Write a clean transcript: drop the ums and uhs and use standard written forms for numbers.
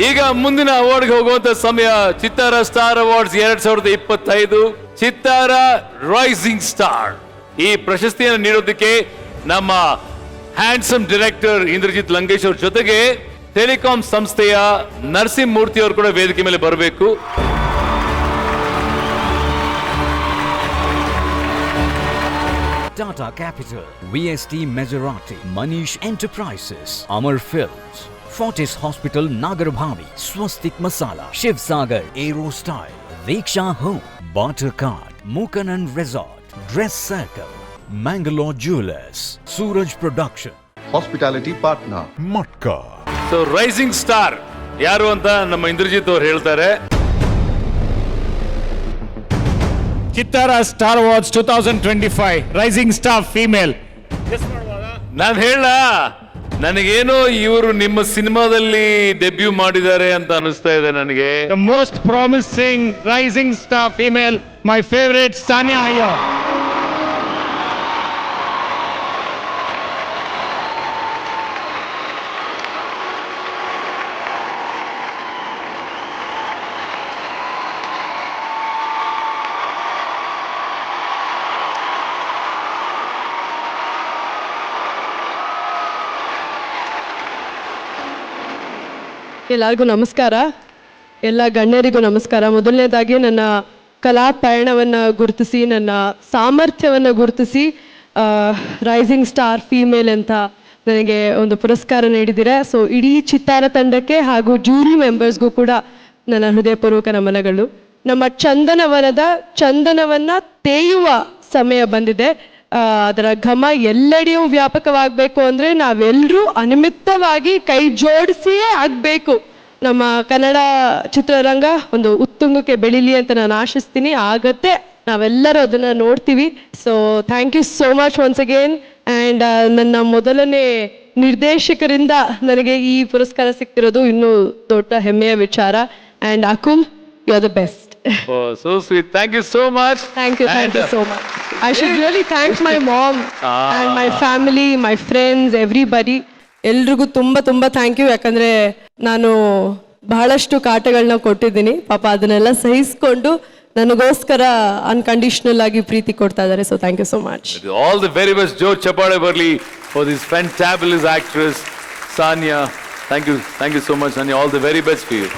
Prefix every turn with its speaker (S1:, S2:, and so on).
S1: ಈಗ ಮುಂದಿನ ಅವಾರ್ಡ್ಗೆ ಹೋಗುವಂತ ಸಮಯ. ಚಿತ್ತಾರ ಸ್ಟಾರ್ ಅವಾರ್ಡ್ಸ್ 2025 ಚಿತ್ತಾರ ರೈಸಿಂಗ್ ಸ್ಟಾರ್. ಈ ಪ್ರಶಸ್ತಿಯನ್ನು ನೀಡೋದಕ್ಕೆ ನಮ್ಮ ಹ್ಯಾಂಡ್ಸಮ್ ಡೈರೆಕ್ಟರ್ ಇಂದ್ರಜಿತ್ ಲಂಕೇಶ್ ಅವ್ರ ಜೊತೆಗೆ ಟೆಲಿಕಾಂ ಸಂಸ್ಥೆಯ ನರಸಿಂಹಮೂರ್ತಿ ಅವರು ಕೂಡ ವೇದಿಕೆ ಮೇಲೆ ಬರಬೇಕು.
S2: Tata Capital, VST Maserati, Manish Enterprises, Amar Films, Fortis Hospital Nagarabhavi, Swastik Masala, Shiv Sagar Aero Style, Diksha Home, Barter Card, Mukanan Resort, Dress Circle, Mangalore Jewelers, Suraj Production,
S3: Hospitality Partner,
S4: Matka.
S1: So rising star ಯಾರು ಅಂತ ನಮ್ಮ ಇಂದ್ರಜಿತ್ ಅವ್ರು ಹೇಳ್ತಾರೆ.
S5: Chittara star awards 2025 rising star female.
S1: ನಾನು ಹೇಳ ನನಗೇನೋ ಇವರು ನಿಮ್ಮ ಸಿನಿಮಾದಲ್ಲಿ ಡೆಬ್ಯೂ ಮಾಡಿದ್ದಾರೆ ಅಂತ ಅನಿಸ್ತಾ ಇದೆ ನನಗೆ.
S5: The most promising rising star female, my favourite Saniya Iyer.
S6: ಎಲ್ಲರಿಗೂ ನಮಸ್ಕಾರ, ಎಲ್ಲ ಗಣ್ಯರಿಗೂ ನಮಸ್ಕಾರ. ಮೊದಲನೇದಾಗಿ ನನ್ನ ಕಲಾ ಪಯಣವನ್ನು ಗುರುತಿಸಿ, ನನ್ನ ಸಾಮರ್ಥ್ಯವನ್ನು ಗುರುತಿಸಿ ರೈಸಿಂಗ್ ಸ್ಟಾರ್ ಫೀಮೇಲ್ ಅಂತ ನನಗೆ ಒಂದು ಪುರಸ್ಕಾರ ನೀಡಿದ್ದೀರಾ. ಸೊ ಇಡೀ ಚಿತ್ತಾರ ತಂಡಕ್ಕೆ ಹಾಗೂ ಜೂರಿ ಮೆಂಬರ್ಸ್ಗೂ ಕೂಡ ನನ್ನ ಹೃದಯಪೂರ್ವಕ ನಮನಗಳು. ನಮ್ಮ ಚಂದನವನ್ನು ತೇಯುವ ಸಮಯ ಬಂದಿದೆ. ಅದರ ಘಮ ಎಲ್ಲೆಡೆಯೂ ವ್ಯಾಪಕವಾಗಬೇಕು ಅಂದರೆ ನಾವೆಲ್ಲರೂ ಅನಿಮಿತ್ತವಾಗಿ ಕೈ ಜೋಡಿಸಿಯೇ ಆಗಬೇಕು. ನಮ್ಮ ಕನ್ನಡ ಚಿತ್ರರಂಗ ಒಂದು ಉತ್ತುಂಗಕ್ಕೆ ಬೆಳೀಲಿ ಅಂತ ನಾನು ಆಶಿಸ್ತೀನಿ. ಆಗತ್ತೆ, ನಾವೆಲ್ಲರೂ ಅದನ್ನು ನೋಡ್ತೀವಿ. So thank you so much once again. And ನನ್ನ ಮೊದಲನೇ ನಿರ್ದೇಶಕರಿಂದ ನನಗೆ ಈ ಪುರಸ್ಕಾರ ಸಿಗ್ತಿರೋದು ಇನ್ನೂ ದೊಡ್ಡ ಹೆಮ್ಮೆಯ ವಿಚಾರ. And Akul, you are the best.
S1: Oh, so sweet. Thank you so much.
S6: Thank you so much. I should really thank my mom and my family, my friends, everybody. ಎಲ್ರಿಗೂ ತುಂಬ ಥ್ಯಾಂಕ್ ಯು. ಯಾಕಂದರೆ ನಾನು ಬಹಳಷ್ಟು ಕಾಟಗಳನ್ನ ಕೊಟ್ಟಿದ್ದೀನಿ. ಪಾಪ ಅದನ್ನೆಲ್ಲ ಸಹಿಸ್ಕೊಂಡು ನನಗೋಸ್ಕರ ಅನ್ಕಂಡೀಷನಲ್ ಆಗಿ ಪ್ರೀತಿ ಕೊಡ್ತಾ ಇದ್ದಾರೆ. So thank you so much.
S1: All the very best. ಜೋರ್ ಚಪ್ಪಾಳೆ ಬರಲಿ for this fantabulous actress Sanya. Thank you so much, Sanya. All the very best for you.